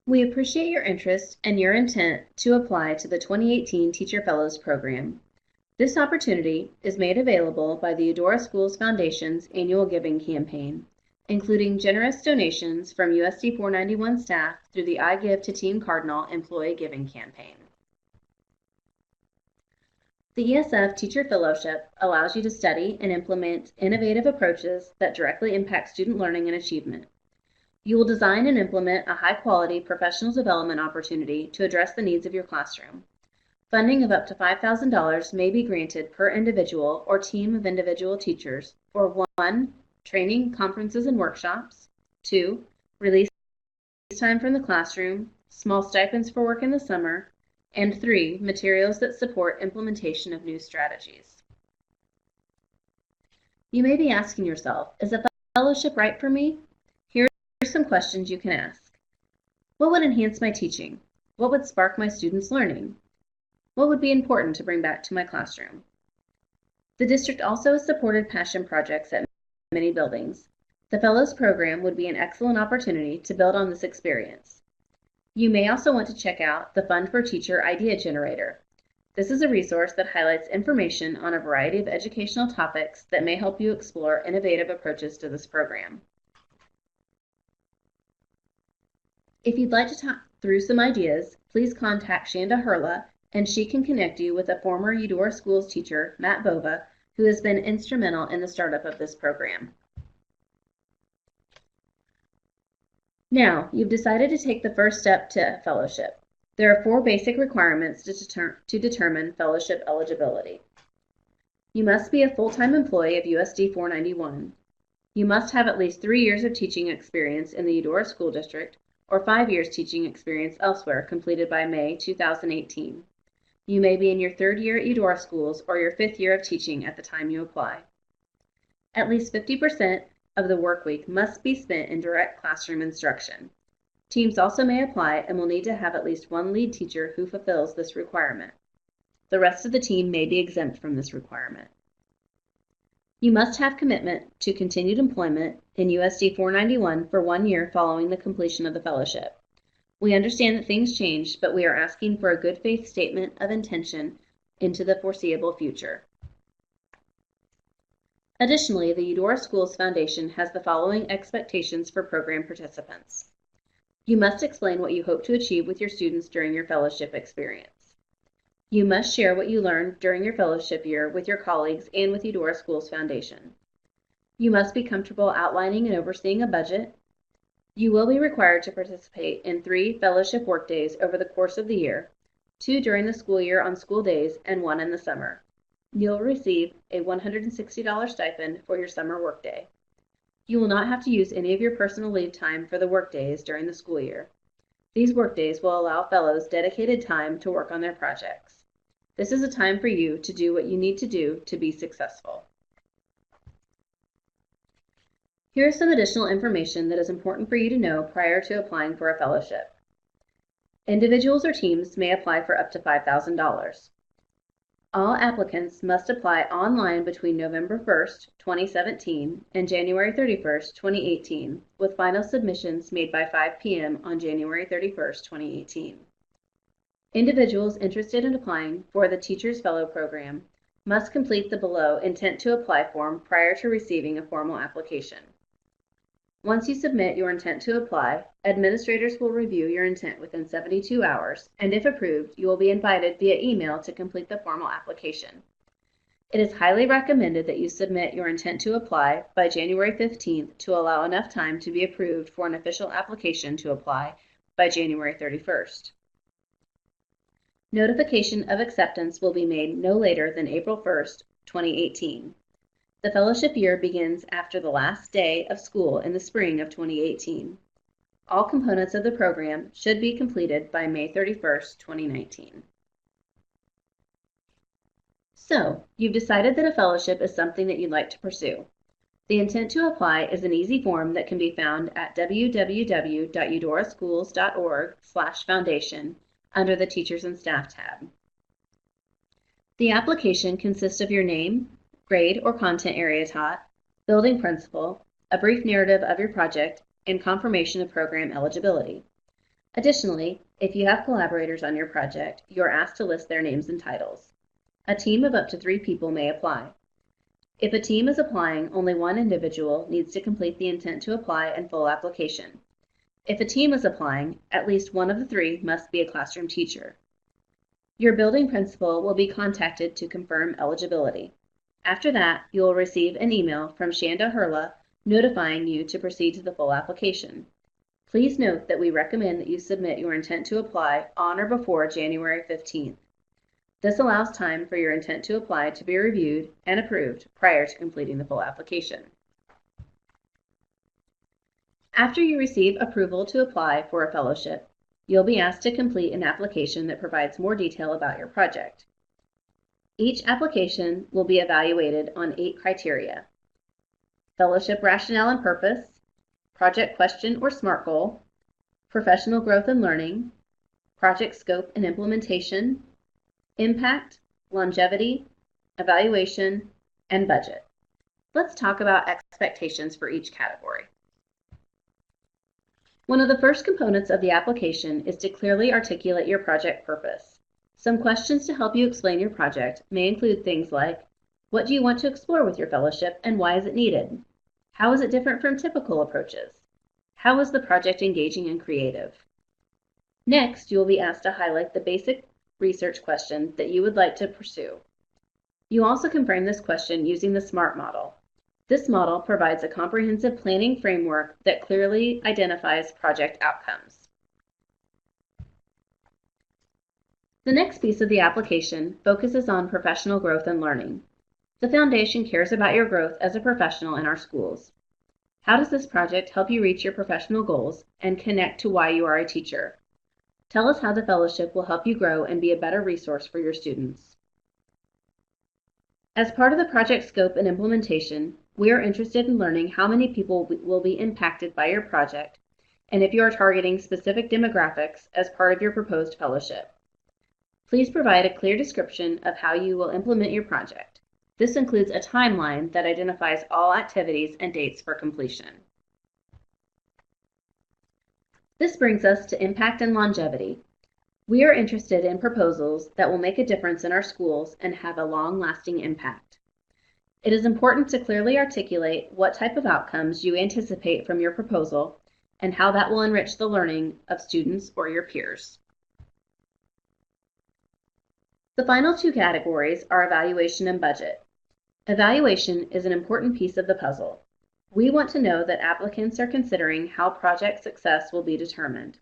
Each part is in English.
We appreciate your interest and your intent to apply to the 2018 Teacher Fellows Program. This opportunity is made available by the Eudora Schools Foundation's annual giving campaign, including generous donations from USD 491 staff through the I Give to Team Cardinal employee giving campaign. The ESF Teacher Fellowship allows you to study and implement innovative approaches that directly impact student learning and achievement. You will design and implement a high-quality professional development opportunity to address the needs of your classroom. Funding of up to $5,000 may be granted per individual or team of individual teachers for 1. Training, conferences, and workshops, 2. Release time from the classroom, small stipends for work in the summer, and 3. Materials that support implementation of new strategies. You may be asking yourself, is a fellowship right for me? Here are some questions you can ask. What would enhance my teaching? What would spark my students' learning? What would be important to bring back to my classroom? The district also has supported passion projects at many buildings. The Fellows Program would be an excellent opportunity to build on this experience. You may also want to check out the Fund for Teacher Idea Generator. This is a resource that highlights information on a variety of educational topics that may help you explore innovative approaches to this program. If you'd like to talk through some ideas, please contact Shanda Hurla, and she can connect you with a former Eudora Schools teacher, Matt Bova, who has been instrumental in the startup of this program. Now, you've decided to take the first step to fellowship. There are 4 basic requirements to determine fellowship eligibility. You must be a full-time employee of USD 491. You must have at least 3 years of teaching experience in the Eudora School District or 5 years teaching experience elsewhere completed by May 2018. You may be in your 3rd year at Eudora Schools or your 5th year of teaching at the time you apply. At least 50% of the work week must be spent in direct classroom instruction. Teams also may apply and will need to have at least 1 lead teacher who fulfills this requirement. The rest of the team may be exempt from this requirement. You must have commitment to continued employment in USD 491 for 1 year following the completion of the fellowship. We understand that things change, but we are asking for a good faith statement of intention into the foreseeable future. Additionally, the Eudora Schools Foundation has the following expectations for program participants. You must explain what you hope to achieve with your students during your fellowship experience. You must share what you learned during your fellowship year with your colleagues and with Eudora Schools Foundation. You must be comfortable outlining and overseeing a budget. You will be required to participate in 3 fellowship workdays over the course of the year, 2 during the school year on school days and 1 in the summer. You'll receive a $160 stipend for your summer workday. You will not have to use any of your personal leave time for the workdays during the school year. These workdays will allow fellows dedicated time to work on their projects. This is a time for you to do what you need to do to be successful. Here is some additional information that is important for you to know prior to applying for a fellowship. Individuals or teams may apply for up to $5,000. All applicants must apply online between November 1st, 2017 and January 31st, 2018, with final submissions made by 5 p.m. on January 31st, 2018. Individuals interested in applying for the Teachers Fellow Program must complete the below Intent to Apply form prior to receiving a formal application. Once you submit your intent to apply, administrators will review your intent within 72 hours, and if approved, you will be invited via email to complete the formal application. It is highly recommended that you submit your intent to apply by January 15th to allow enough time to be approved for an official application to apply by January 31st. Notification of acceptance will be made no later than April 1st, 2018. The fellowship year begins after the last day of school in the spring of 2018. All components of the program should be completed by May 31st, 2019. So, you've decided that a fellowship is something that you'd like to pursue. The Intent to Apply is an easy form that can be found at www.eudoraschools.org/foundation under the Teachers and Staff tab. The application consists of your name, grade or content area taught, building principal, a brief narrative of your project, and confirmation of program eligibility. Additionally, if you have collaborators on your project, you are asked to list their names and titles. A team of up to 3 people may apply. If a team is applying, only one individual needs to complete the intent to apply and full application. If a team is applying, at least one of the 3 must be a classroom teacher. Your building principal will be contacted to confirm eligibility. After that, you will receive an email from Shanda Hurla notifying you to proceed to the full application. Please note that we recommend that you submit your intent to apply on or before January 15th. This allows time for your intent to apply to be reviewed and approved prior to completing the full application. After you receive approval to apply for a fellowship, you'll be asked to complete an application that provides more detail about your project. Each application will be evaluated on 8 criteria: fellowship rationale and purpose, project question or SMART goal, professional growth and learning, project scope and implementation, impact, longevity, evaluation, and budget. Let's talk about expectations for each category. One of the first components of the application is to clearly articulate your project purpose. Some questions to help you explain your project may include things like, what do you want to explore with your fellowship and why is it needed? How is it different from typical approaches? How is the project engaging and creative? Next, you will be asked to highlight the basic research question that you would like to pursue. You also can frame this question using the SMART model. This model provides a comprehensive planning framework that clearly identifies project outcomes. The next piece of the application focuses on professional growth and learning. The Foundation cares about your growth as a professional in our schools. How does this project help you reach your professional goals and connect to why you are a teacher? Tell us how the fellowship will help you grow and be a better resource for your students. As part of the project scope and implementation, we are interested in learning how many people will be impacted by your project and if you are targeting specific demographics as part of your proposed fellowship. Please provide a clear description of how you will implement your project. This includes a timeline that identifies all activities and dates for completion. This brings us to impact and longevity. We are interested in proposals that will make a difference in our schools and have a long-lasting impact. It is important to clearly articulate what type of outcomes you anticipate from your proposal and how that will enrich the learning of students or your peers. The final 2 categories are evaluation and budget. Evaluation is an important piece of the puzzle. We want to know that applicants are considering how project success will be determined.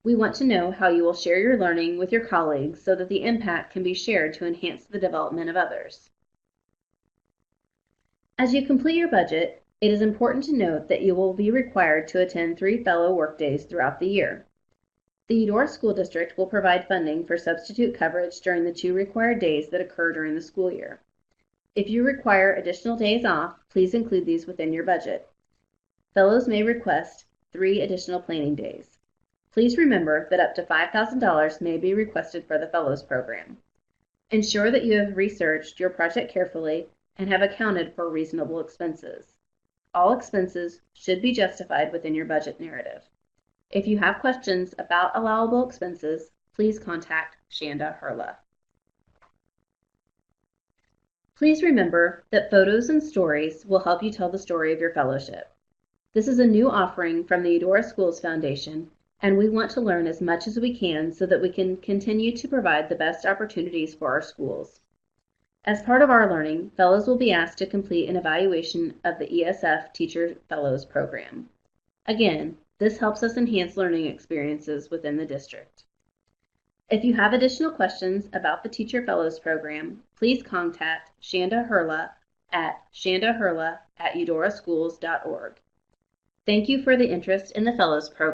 We want to know how you will share your learning with your colleagues so that the impact can be shared to enhance the development of others. As you complete your budget, it is important to note that you will be required to attend 3 fellow workdays throughout the year. The Eudora School District will provide funding for substitute coverage during the 2 required days that occur during the school year. If you require additional days off, please include these within your budget. Fellows may request 3 additional planning days. Please remember that up to $5,000 may be requested for the Fellows Program. Ensure that you have researched your project carefully and have accounted for reasonable expenses. All expenses should be justified within your budget narrative. If you have questions about allowable expenses, please contact Shanda Hurla. Please remember that photos and stories will help you tell the story of your fellowship. This is a new offering from the Eudora Schools Foundation, and we want to learn as much as we can so that we can continue to provide the best opportunities for our schools. As part of our learning, fellows will be asked to complete an evaluation of the ESF Teacher Fellows Program. Again, this helps us enhance learning experiences within the district. If you have additional questions about the Teacher Fellows Program, please contact Shanda Hurla at shandahurla@eudoraschools.org. Thank you for the interest in the Fellows Program.